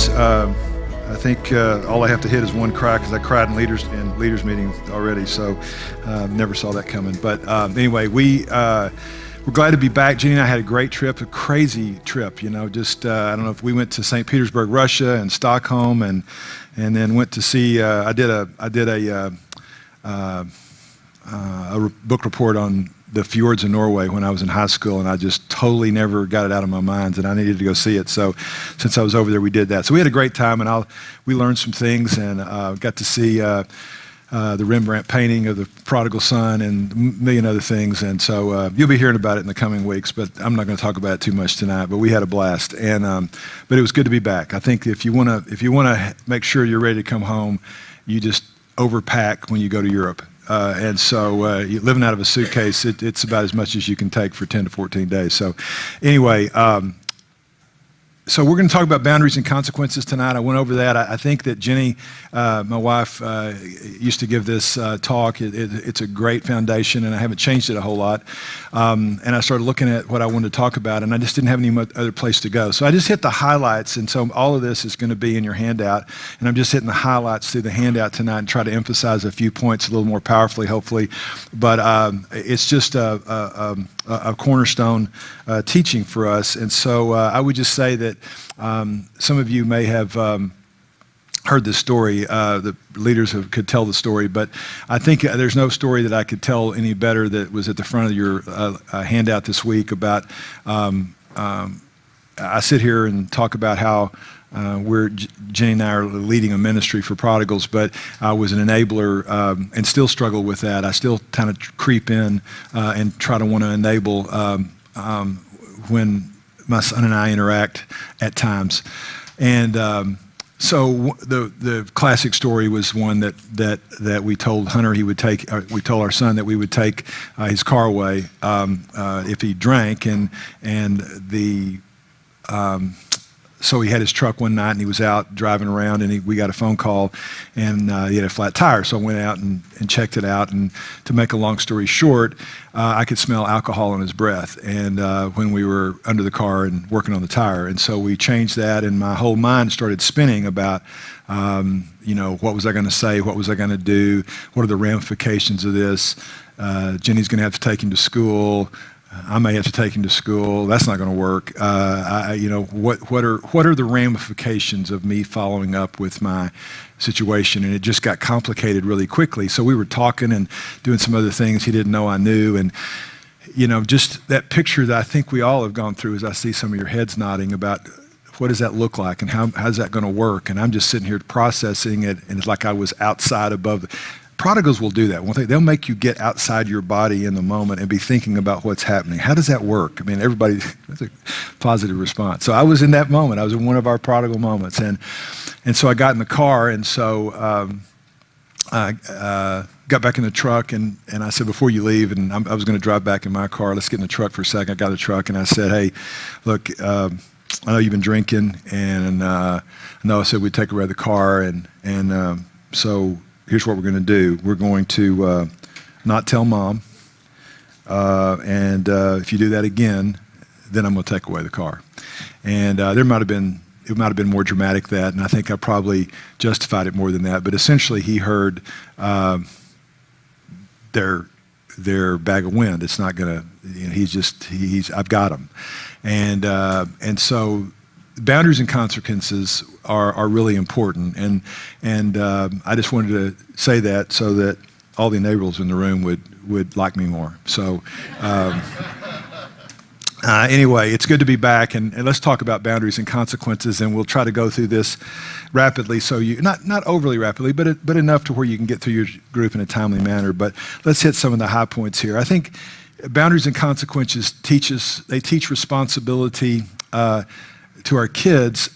boundaries. I think all I have to hit is one cry because I cried in leaders meetings already, so never saw that coming. But anyway, we're glad to be back. Jenny and I had a great trip, a crazy trip. I don't know if we went to St. Petersburg, Russia, and Stockholm, and then went to see. I did a book report on the fjords in Norway when I was in high school, and I just totally never got it out of my mind, and I needed to go see it. So since I was over there, we did that. So we had a great time, and we learned some things, and got to see the Rembrandt painting of the prodigal son and a million other things. And so you'll be hearing about it in the coming weeks, but I'm not going to talk about it too much tonight. But we had a blast, and but it was good to be back. I think if you want to make sure you're ready to come home, you just overpack when you go to Europe. And so living out of a suitcase, it's about as much as you can take for 10 to 14 days. So anyway, so we're going to talk about boundaries and consequences tonight. I went over that. I think that Jenny, my wife, used to give this talk. It's a great foundation, and I haven't changed it a whole lot. And I started looking at what I wanted to talk about, and I just didn't have any other place to go. So I just hit the highlights, and so all of this is going to be in your handout. And I'm just hitting the highlights through the handout tonight and try to emphasize a few points a little more powerfully, hopefully. But it's just a cornerstone teaching for us. And so I would just say that some of you may have heard this story. The leaders could tell the story, but I think there's no story that I could tell any better that was at the front of your handout this week about, I sit here and talk about how Jenny and I are leading a ministry for prodigals, but I was an enabler and still struggle with that. I still kind of creep in and try to want to enable when my son and I interact at times. And so the classic story was one that we told Hunter we told our son that we would take his car away if he drank, and so he had his truck one night, and he was out driving around, and we got a phone call, and he had a flat tire. So I went out and checked it out, and to make a long story short, I could smell alcohol in his breath, and when we were under the car and working on the tire. And so we changed that, and my whole mind started spinning about, what was I going to say? What was I going to do? What are the ramifications of this? Jenny's going to have to take him to school. I may have to take him to school. That's not going to work. What are the ramifications of me following up with my situation? And it just got complicated really quickly. So we were talking and doing some other things he didn't know I knew. And, just that picture that I think we all have gone through as I see some of your heads nodding about what does that look like and how's that going to work? And I'm just sitting here processing it, and it's like I was outside above. Prodigals will do that. They'll make you get outside your body in the moment and be thinking about what's happening. How does that work? I mean, that's a positive response. So I was in that moment. I was in one of our prodigal moments. And so I got in the car, and so I got back in the truck, and I said, before you leave, and I was going to drive back in my car, let's get in the truck for a second. I got in the truck, and I said, hey, look, I know you've been drinking, and I know I said we'd take away the car, and so here's what we're going to do. We're going to not tell Mom, and if you do that again, then I'm going to take away the car. And it might have been more dramatic than that, and I think I probably justified it more than that. But essentially, he heard their bag of wind. It's not going to. I've got him, and so. Boundaries and consequences are really important, and I just wanted to say that so that all the enablers in the room would like me more. So anyway, it's good to be back, and let's talk about boundaries and consequences, and we'll try to go through this rapidly, so you not overly rapidly, but enough to where you can get through your group in a timely manner. But let's hit some of the high points here. I think boundaries and consequences teach responsibility to our kids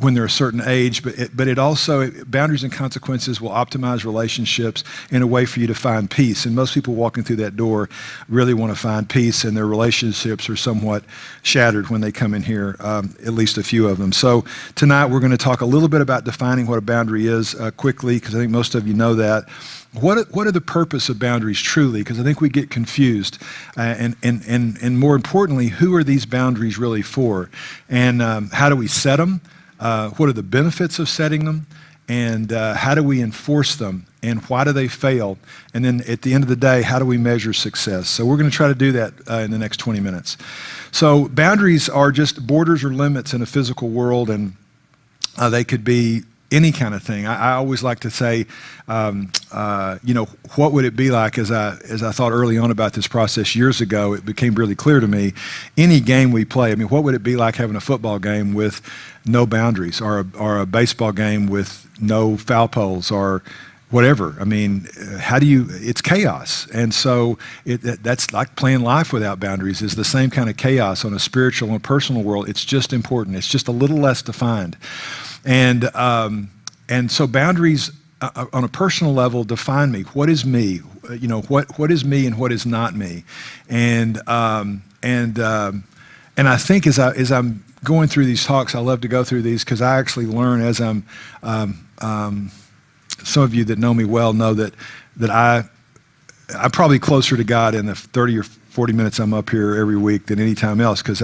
when they're a certain age, but it also, boundaries and consequences will optimize relationships in a way for you to find peace. And most people walking through that door really want to find peace, and their relationships are somewhat shattered when they come in here, at least a few of them. So tonight we're going to talk a little bit about defining what a boundary is quickly, because I think most of you know that. What are the purpose of boundaries truly? Because I think we get confused, and more importantly, who are these boundaries really for, and how do we set them? what are the benefits of setting them, and how do we enforce them, and why do they fail? And then at the end of the day, how do we measure success? So we're going to try to do that in the next 20 minutes. So boundaries are just borders or limits in a physical world, and they could be any kind of thing. I always like to say, what would it be like, as I thought early on about this process years ago, it became really clear to me, any game we play, I mean, what would it be like having a football game with no boundaries, or a baseball game with no foul poles, or whatever? I mean, it's chaos. And so that's like playing life without boundaries, is the same kind of chaos on a spiritual and personal world. It's just important. It's just a little less defined. And so boundaries on a personal level define me. What is me? What is me and what is not me? And I think as I'm going through these talks, I love to go through these because I actually learn as I'm. Some of you that know me well know that I'm probably closer to God in the 30 or 40 minutes I'm up here every week than any time else, because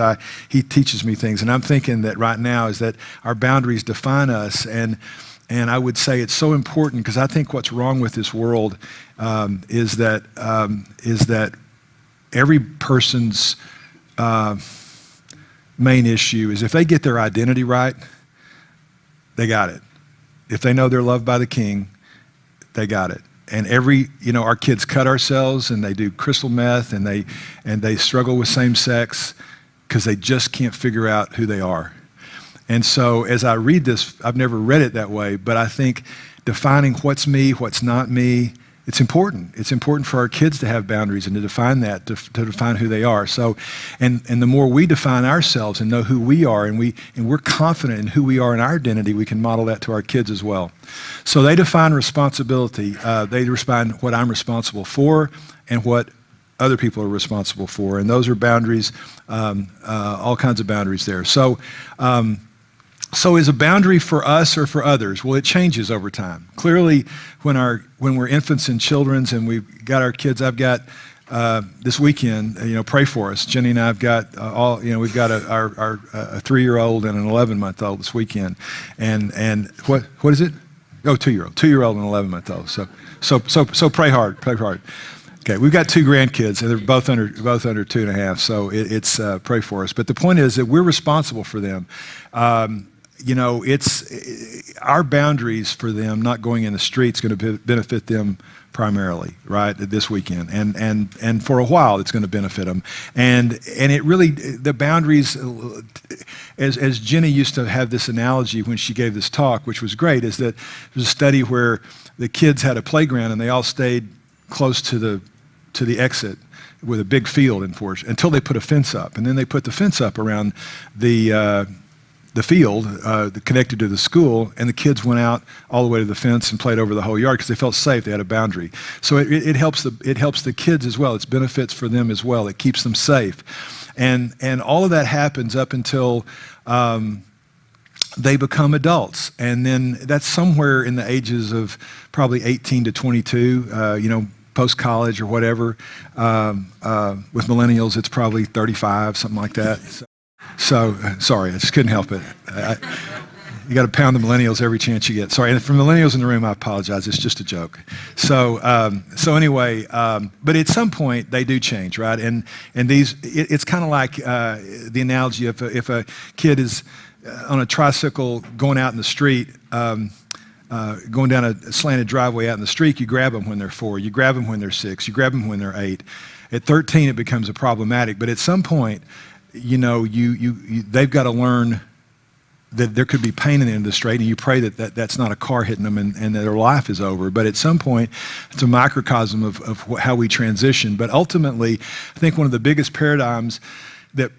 he teaches me things. And I'm thinking that right now is that our boundaries define us. And I would say it's so important, because I think what's wrong with this world is that every person's main issue is if they get their identity right, they got it. If they know they're loved by the King, they got it. And our kids cut ourselves, and they do crystal meth, and they struggle with same sex because they just can't figure out who they are. And so as I read this, I've never read it that way, but I think defining what's me, what's not me, it's important. It's important for our kids to have boundaries and to define that, to define who they are. So, and the more we define ourselves and know who we are, and we're confident in who we are in our identity, we can model that to our kids as well. So they define responsibility. They define what I'm responsible for and what other people are responsible for. And those are boundaries, all kinds of boundaries there. So is a boundary for us or for others? Well, it changes over time. Clearly, when we're infants and children's, and we've got our kids, I've got this weekend, pray for us. Jenny and I have got we've got our 3-year-old and an 11-month-old this weekend, and what is it? Oh, 2-year-old and 11-month-old. So pray hard. Okay, we've got 2 grandkids, and they're both under 2.5. So it's pray for us. But the point is that we're responsible for them. It's our boundaries for them not going in the streets going to benefit them primarily, right, this weekend. And for a while, it's going to benefit them. And it really, the boundaries, as Jenny used to have this analogy when she gave this talk, which was great, is that there's a study where the kids had a playground and they all stayed close to the exit with a big field until they put a fence up. And then they put the fence up around the field connected to the school, and the kids went out all the way to the fence and played over the whole yard because they felt safe. They had a boundary. So it helps the kids as well. It's benefits for them as well. It keeps them safe. And all of that happens up until they become adults. And then that's somewhere in the ages of probably 18 to 22, post-college or whatever. With millennials, it's probably 35, something like that. So sorry, I just couldn't help it. You got to pound the millennials every chance you get. Sorry, and for millennials in the room, I apologize. It's just a joke. So anyway, but at some point they do change, right? And it's kind of like the analogy of if a kid is on a tricycle going out in the street, going down a slanted driveway out in the street, you grab them when they're 4, you grab them when they're 6, you grab them when they're 8. At 13, it becomes a problematic. But at some point, they've got to learn that there could be pain in the end of the street, and you pray that's not a car hitting them and that their life is over. But at some point, it's a microcosm of how we transition. But ultimately, I think one of the biggest paradigms that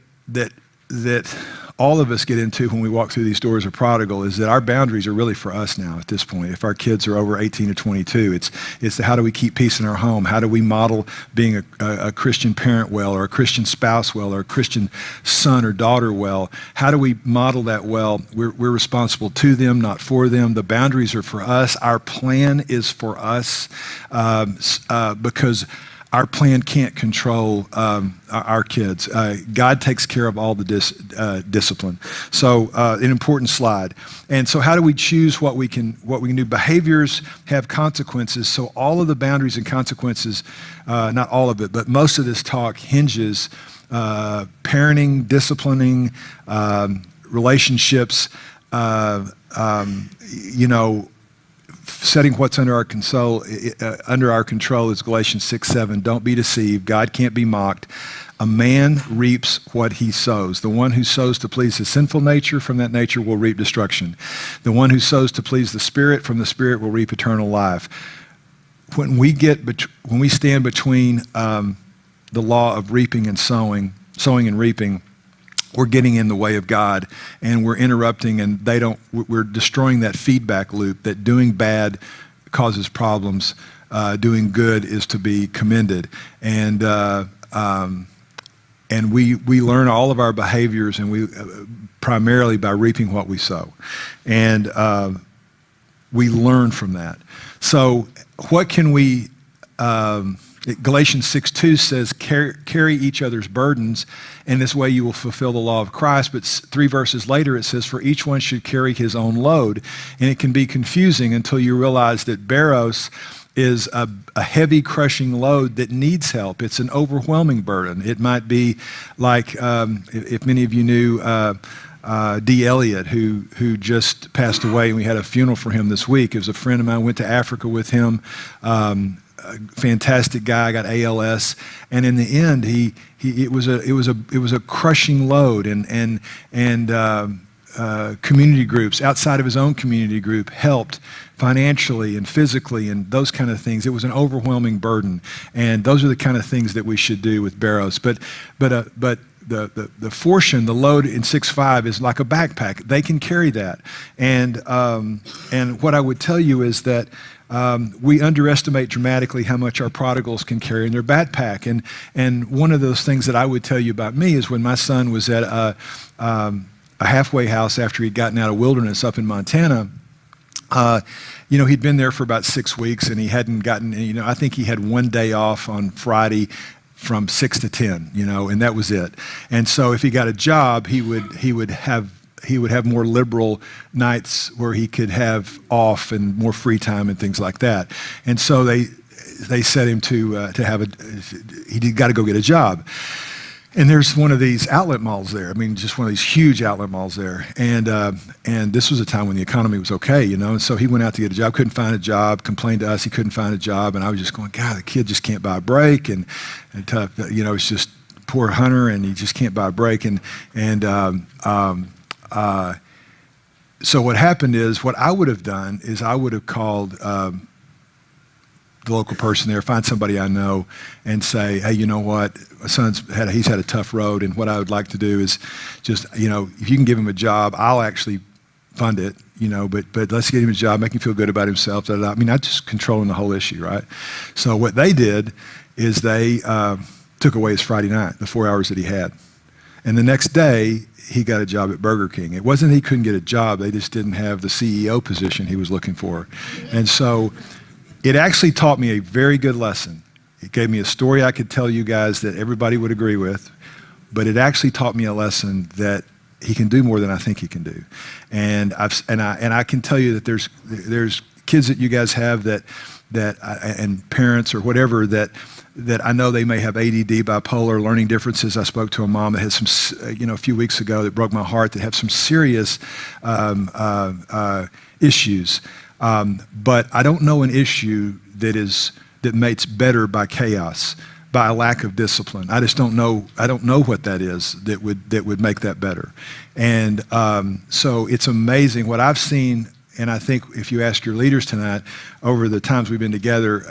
all of us get into when we walk through these doors of prodigal is that our boundaries are really for us now at this point. If our kids are over 18 or 22, it's how do we keep peace in our home? How do we model being a Christian parent well, or a Christian spouse well, or a Christian son or daughter well? How do we model that well? We're responsible to them, not for them. The boundaries are for us. Our plan is for us because our plan can't control our kids. God takes care of all the discipline. So an important slide. And so how do we choose what we can do? Behaviors have consequences. So all of the boundaries and consequences, not all of it, but most of this talk hinges parenting, disciplining, relationships, setting what's under our control is Galatians 6:7. Don't be deceived. God can't be mocked. A man reaps what he sows. The one who sows to please his sinful nature, from that nature will reap destruction. The one who sows to please the Spirit, from the Spirit will reap eternal life. When we stand between the law of reaping and sowing and reaping, we're getting in the way of God, and we're interrupting, and we're destroying that feedback loop that doing bad causes problems, doing good is to be commended. And we learn all of our behaviors, and we primarily by reaping what we sow. And we learn from that. So what can we, Galatians 6:2 says, carry each other's burdens, and this way you will fulfill the law of Christ. But 3 verses later it says, for each one should carry his own load. And it can be confusing until you realize that baros is a heavy crushing load that needs help. It's an overwhelming burden. It might be like, if many of you knew D. Elliott, who just passed away, and we had a funeral for him this week. It was a friend of mine. Went to Africa with him. A fantastic guy, got ALS, and in the end, it was a crushing load, and community groups outside of his own community group helped financially and physically and those kind of things. It was an overwhelming burden, and those are the kind of things that we should do with baros. But the fortune, the load in 6.5 is like a backpack. They can carry that, and what I would tell you is that we underestimate dramatically how much our prodigals can carry in their backpack. And one of those things that I would tell you about me is when my son was at a halfway house after he'd gotten out of wilderness up in Montana. He'd been there for about 6 weeks, and he hadn't gotten, I think he had one day off on Friday from 6 to 10, and that was it. And so if he got a job, he would have more liberal nights where he could have off and more free time and things like that. And so they set him to he got to go get a job. And there's one of these outlet malls there. I mean, just one of these huge outlet malls there. And this was a time when the economy was okay, And so he went out to get a job, couldn't find a job, complained to us he couldn't find a job. And I was just going, God, the kid just can't buy a break. And tough, it's just poor Hunter, and he just can't buy a break. So what happened is, what I would have done is I would have called the local person there, find somebody I know, and say, hey, you know what, my he's had a tough road, and what I would like to do is just, if you can give him a job, I'll actually fund it, but let's get him a job, make him feel good about himself. Da, da, da. I mean, not just controlling the whole issue, right? So what they did is they took away his Friday night, the 4 hours that he had. And the next day, he got a job at Burger King. It wasn't he couldn't get a job, they just didn't have the CEO position he was looking for. And so it actually taught me a very good lesson. It gave me a story I could tell you guys that everybody would agree with, but it actually taught me a lesson that he can do more than I think he can do. And I can tell you that there's kids that you guys have and parents or whatever that I know they may have ADD, bipolar, learning differences. I spoke to a mom that had some, a few weeks ago that broke my heart, that have some serious issues. But I don't know an issue that makes better by chaos, by a lack of discipline. I just don't know. I don't know what that is that would make that better. And so it's amazing what I've seen. And I think if you ask your leaders tonight, over the times we've been together,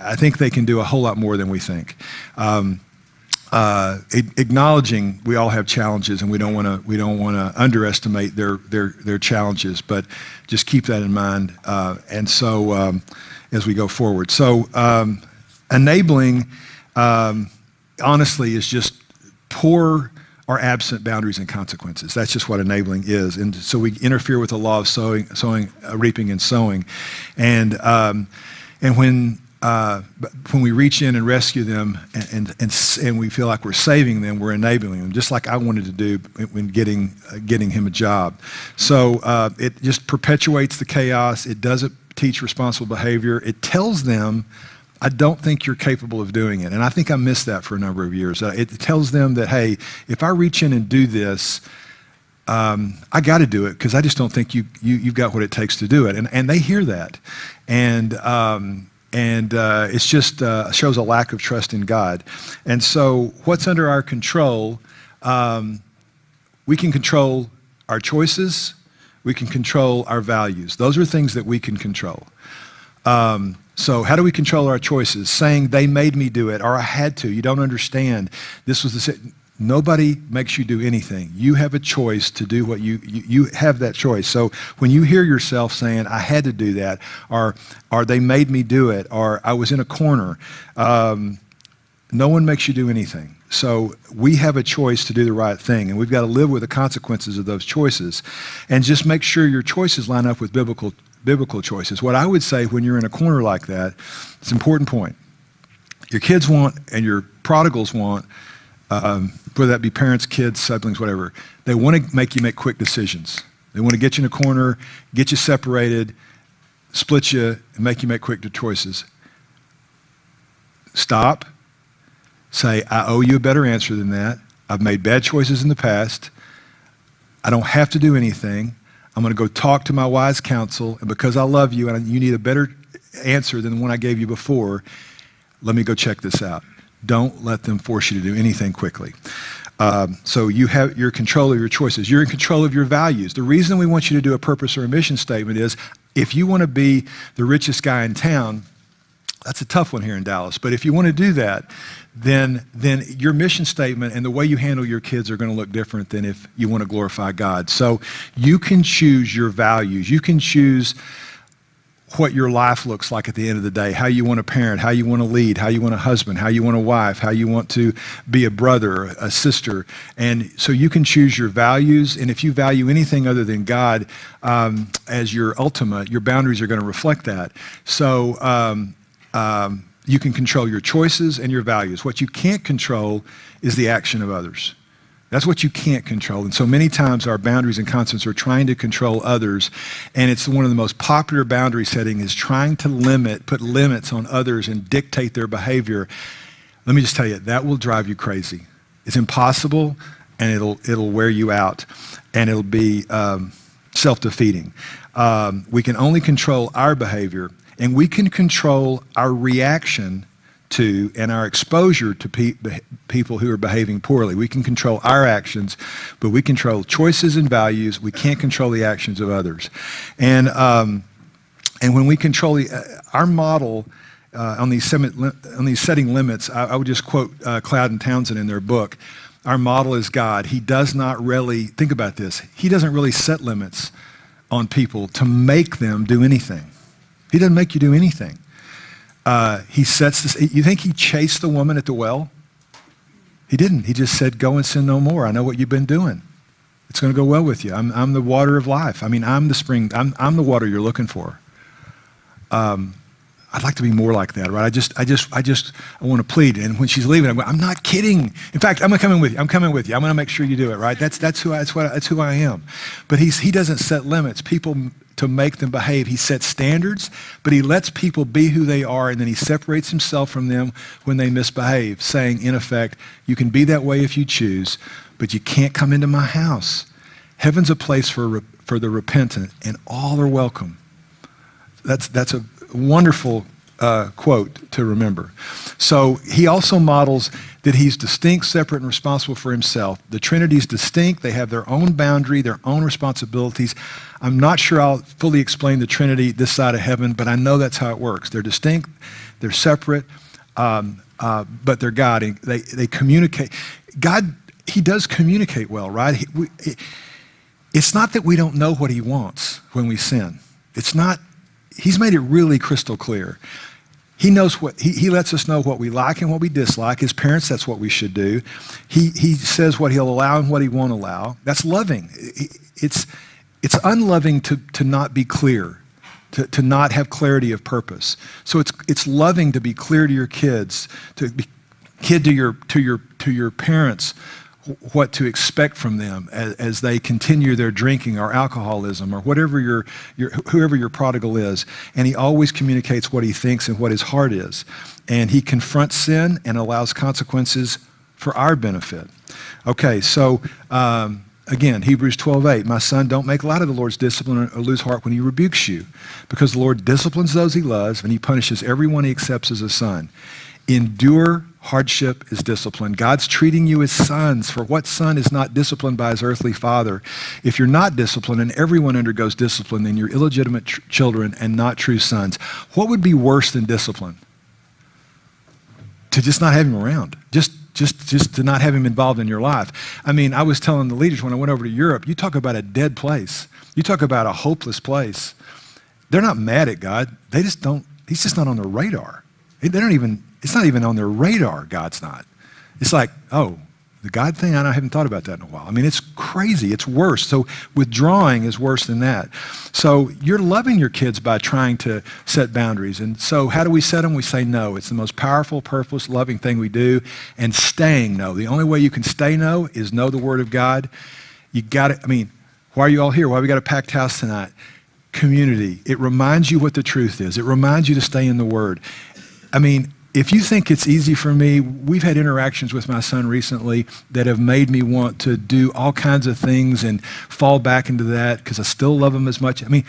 I think they can do a whole lot more than we think. Acknowledging we all have challenges, and we don't want to underestimate their challenges, but just keep that in mind. And so as we go forward, so enabling honestly is just poor or absent boundaries and consequences. That's just what enabling is. And so we interfere with the law of reaping and sowing. And when but when we reach in and rescue them and we feel like we're saving them, we're enabling them, just like I wanted to do when getting him a job. So it just perpetuates the chaos. It doesn't teach responsible behavior. It tells them, I don't think you're capable of doing it. And I think I missed that for a number of years. It tells them that, hey, if I reach in and do this, I got to do it because I just don't think you've got what it takes to do it. And they hear that. And it's just shows a lack of trust in God. And so what's under our control, we can control our choices. We can control our values. Those are things that we can control. So how do we control our choices? Saying they made me do it or I had to. You don't understand. This was the... Nobody makes you do anything. You have a choice to do what you have that choice. So when you hear yourself saying, I had to do that, or they made me do it, or I was in a corner, no one makes you do anything. So we have a choice to do the right thing, and we've got to live with the consequences of those choices. And just make sure your choices line up with biblical choices. What I would say when you're in a corner like that, it's an important point. Your kids want and your prodigals want, whether that be parents, kids, siblings, whatever, they want to make you make quick decisions. They want to get you in a corner, get you separated, split you, and make you make quick choices. Stop. Say, I owe you a better answer than that. I've made bad choices in the past. I don't have to do anything. I'm going to go talk to my wise counsel, and because I love you and you need a better answer than the one I gave you before, let me go check this out. Don't let them force you to do anything quickly. So you're in control of your choices. You're in control of your values. The reason we want you to do a purpose or a mission statement is if you want to be the richest guy in town, that's a tough one here in Dallas. But if you want to do that, then your mission statement and the way you handle your kids are going to look different than if you want to glorify God. So you can choose your values. You can choose what your life looks like at the end of the day, how you want to parent, how you want to lead, how you want a husband, how you want a wife, how you want to be a brother, a sister. And so you can choose your values. And if you value anything other than God as your ultimate, your boundaries are going to reflect that. So you can control your choices and your values. What you can't control is the action of others. That's what you can't control. And so many times our boundaries and consequences are trying to control others. And it's one of the most popular boundary setting is trying to put limits on others and dictate their behavior. Let me just tell you, that will drive you crazy. It's impossible, and it'll wear you out, and it'll be self-defeating. We can only control our behavior, and we can control our reaction to and our exposure to people who are behaving poorly. We can control our actions, but we control choices and values. We can't control the actions of others. And when we control our model on these setting limits, I would just quote Cloud and Townsend in their book. Our model is God. He does not really, think about this, he doesn't really set limits on people to make them do anything. He doesn't make you do anything. He sets this. You think he chased the woman at the well? He didn't. He just said, go and sin no more. I know what you've been doing. It's going to go well with you. I'm the water of life. I mean, I'm the spring. I'm the water you're looking for. I'd like to be more like that, right? I want to plead. And when she's leaving, I'm not kidding. In fact, I'm going to come in with you. I'm coming with you. I'm going to make sure you do it, right? That's who I am. But he doesn't set limits. People to make them behave. He sets standards, but he lets people be who they are, and then he separates himself from them when they misbehave, saying, in effect, you can be that way if you choose, but you can't come into my house. Heaven's a place for the repentant, and all are welcome. That's a wonderful quote to remember. So he also models that he's distinct, separate, and responsible for himself. The Trinity's distinct. They have their own boundary, their own responsibilities. I'm not sure I'll fully explain the Trinity this side of heaven, but I know that's how it works. They're distinct, they're separate, but they're God. They communicate. God, he does communicate well, right? It's not that we don't know what he wants when we sin. It's not. He's made it really crystal clear. He knows he lets us know what we like and what we dislike. As parents, that's what we should do. He says what he'll allow and what he won't allow. That's loving. It's unloving to not be clear to not have clarity of purpose. So it's loving to be clear to your kids, to be kid to your parents, what to expect from them as they continue their drinking or alcoholism or whatever whoever your prodigal is. And he always communicates what he thinks and what his heart is. And he confronts sin and allows consequences for our benefit. Okay, so again, Hebrews 12:8, my son, don't make light of the Lord's discipline or lose heart when he rebukes you, because the Lord disciplines those he loves and he punishes everyone he accepts as a son. Endure hardship is discipline. God's treating you as sons, for what son is not disciplined by his earthly father? If you're not disciplined, and everyone undergoes discipline, then you're illegitimate children and not true sons. What would be worse than discipline? To just not have him around. Just to not have him involved in your life. I mean, I was telling the leaders when I went over to Europe, you talk about a dead place. You talk about a hopeless place. They're not mad at God. They just don't, he's just not on their radar. It's not even on their radar, God's not. It's like, oh, the God thing, I haven't thought about that in a while. I mean, it's crazy, it's worse. So withdrawing is worse than that. So you're loving your kids by trying to set boundaries. And so how do we set them? We say no. It's the most powerful, purpose, loving thing we do. And staying no. The only way you can stay no is know the Word of God. You got it. I mean, why are you all here? Why have we got a packed house tonight? Community. It reminds you what the truth is. It reminds you to stay in the Word. I mean, if you think it's easy for me, we've had interactions with my son recently that have made me want to do all kinds of things and fall back into that because I still love him as much. I mean,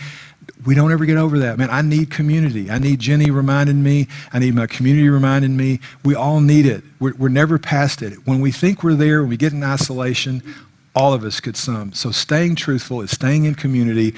we don't ever get over that. Man, I need community. I need Jenny reminding me. I need my community reminding me. We all need it. We're never past it. When we think we're there, when we get in isolation, all of us could some. So staying truthful is staying in community,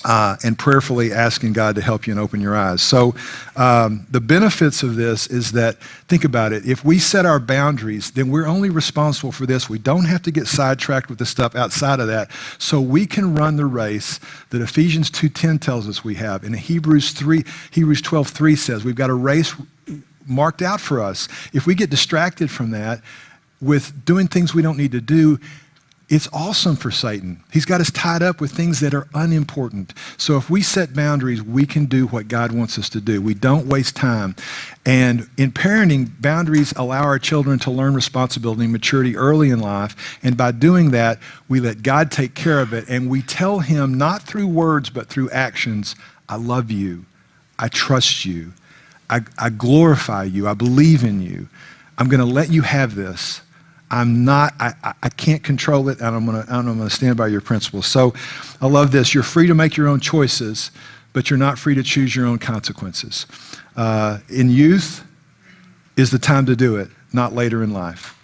and prayerfully asking God to help you and open your eyes. So the benefits of this is that, think about it, if we set our boundaries, then we're only responsible for this. We don't have to get sidetracked with the stuff outside of that. So we can run the race that Ephesians 2:10 tells us we have. And Hebrews 12:3 says we've got a race marked out for us. If we get distracted from that with doing things we don't need to do, it's awesome for Satan. He's got us tied up with things that are unimportant. So if we set boundaries, we can do what God wants us to do. We don't waste time. And in parenting, boundaries allow our children to learn responsibility and maturity early in life. And by doing that, we let God take care of it. And we tell him, not through words, but through actions, I love you. I trust you. I glorify you. I believe in you. I'm going to let you have this. I can't control it, and I'm gonna stand by your principles. So I love this. You're free to make your own choices, but you're not free to choose your own consequences. In youth is the time to do it, not later in life.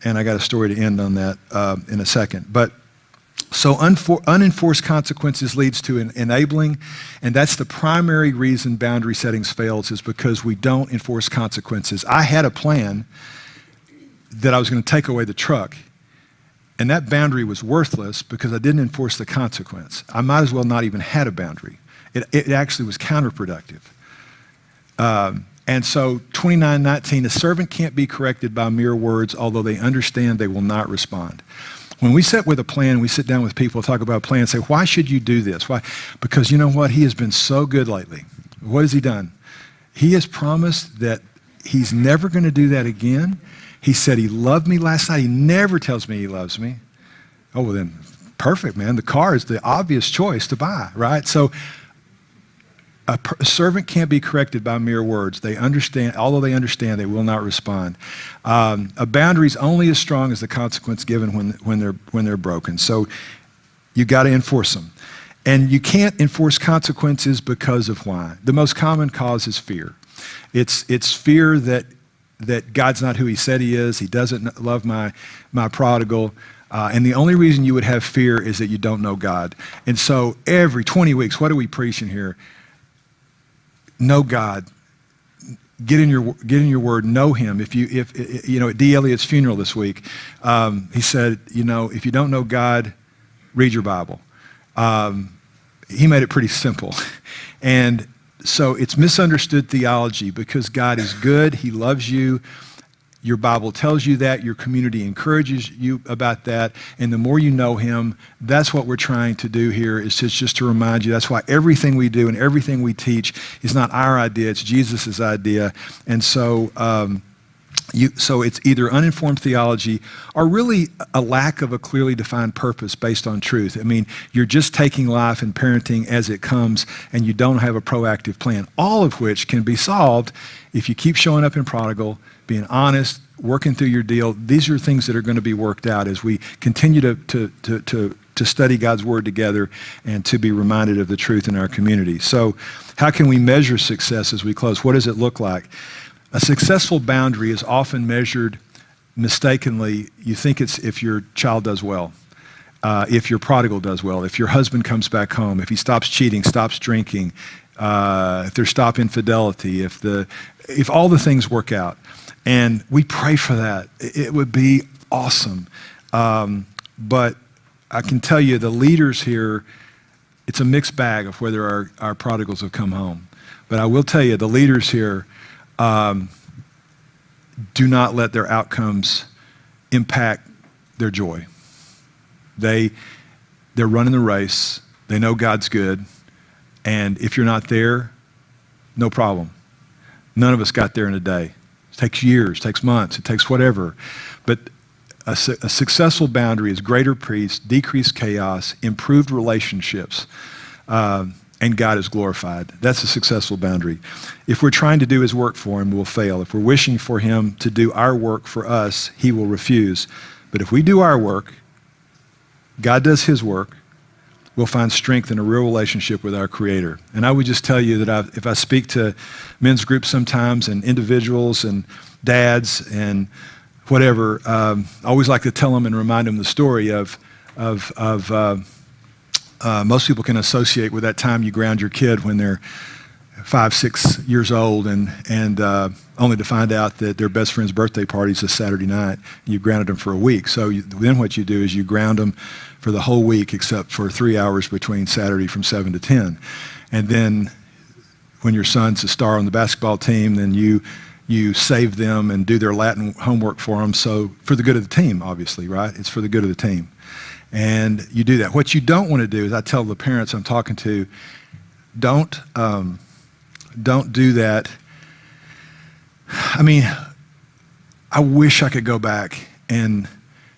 And I got a story to end on that in a second. But so unenforced consequences leads to enabling, and that's the primary reason boundary settings fails, is because we don't enforce consequences. I had a plan that I was going to take away the truck, and that boundary was worthless because I didn't enforce the consequence. I might as well not even had a boundary. It actually was counterproductive. And so 29:19, a servant can't be corrected by mere words, although they understand they will not respond. When we sit with a plan, we sit down with people, talk about a plan, and say, why should you do this? Why? Because you know what? He has been so good lately. What has he done? He has promised that he's never going to do that again. He said he loved me last night. He never tells me he loves me. Oh, well then, perfect, man. The car is the obvious choice to buy, right? So a servant can't be corrected by mere words. They understand, although they understand, they will not respond. A boundary is only as strong as the consequence given when they're broken. So you got to enforce them. And you can't enforce consequences because of why. The most common cause is fear. It's fear that God's not who he said he is. He doesn't love my prodigal. And the only reason you would have fear is that you don't know God. And so every 20 weeks, what are we preaching here? Know God. Get in your word, know him. If at D. Elliott's funeral this week, he said, if you don't know God, read your Bible. He made it pretty simple. And so it's misunderstood theology because God is good, he loves you, Your Bible tells you that. Your community encourages you about that. And the more you know him, that's what we're trying to do here, is just to remind you. That's why everything we do and everything we teach is not our idea. It's Jesus' idea. And so, so it's either uninformed theology or really a lack of a clearly defined purpose based on truth. I mean, you're just taking life and parenting as it comes, and you don't have a proactive plan, all of which can be solved if you keep showing up in Prodigal, being honest, working through your deal. These are things that are going to be worked out as we continue to study God's word together and to be reminded of the truth in our community. So how can we measure success as we close? What does it look like? A successful boundary is often measured mistakenly. You think it's if your child does well, if your prodigal does well, if your husband comes back home, if he stops cheating, stops drinking, if there's stop infidelity, if all the things work out. And we pray for that. It would be awesome. But I can tell you the leaders here, it's a mixed bag of whether our prodigals have come home. But I will tell you, the leaders here, do not let their outcomes impact their joy. They're running the race. They know God's good. And if you're not there, no problem. None of us got there in a day. It takes years, it takes months, it takes whatever. But a successful boundary is greater peace, decreased chaos, improved relationships, and God is glorified. That's a successful boundary. If we're trying to do his work for him, we'll fail. If we're wishing for him to do our work for us, he will refuse. But if we do our work, God does his work, we'll find strength in a real relationship with our Creator. And I would just tell you that if I speak to men's groups sometimes and individuals and dads and whatever, I always like to tell them and remind them the story of most people can associate with that time you ground your kid when they're 5, 6 years old and only to find out that their best friend's birthday party is a Saturday night. You grounded them for a week. So then what you do is you ground them for the whole week except for 3 hours between Saturday from 7 to 10. And then when your son's a star on the basketball team, then you save them and do their Latin homework for them. So for the good of the team, obviously, right? It's for the good of the team. And you do that. What you don't want to do is I tell the parents I'm talking to, don't do that. I mean, I wish I could go back and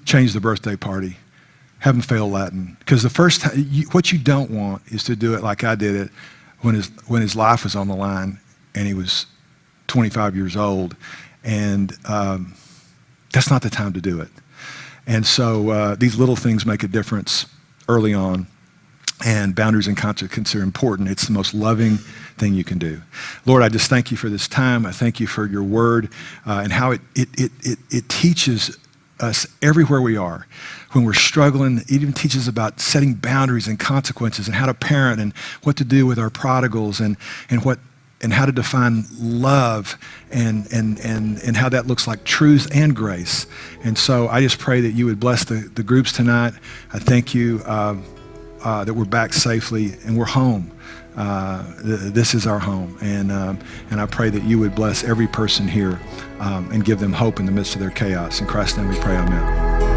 change the birthday party, have him fail Latin. Because the first time, what you don't want is to do it like I did it when his life was on the line and he was 25 years old. And that's not the time to do it. And so these little things make a difference early on. And boundaries and consequences are important. It's the most loving thing you can do. Lord, I just thank you for this time. I thank you for your word and how it teaches us everywhere we are. When we're struggling, it even teaches about setting boundaries and consequences and how to parent and what to do with our prodigals and how to define love and how that looks like truth and grace. And so I just pray that you would bless the groups tonight. I thank you that we're back safely and we're home. This is our home. And I pray that you would bless every person here and give them hope in the midst of their chaos. In Christ's name we pray, amen.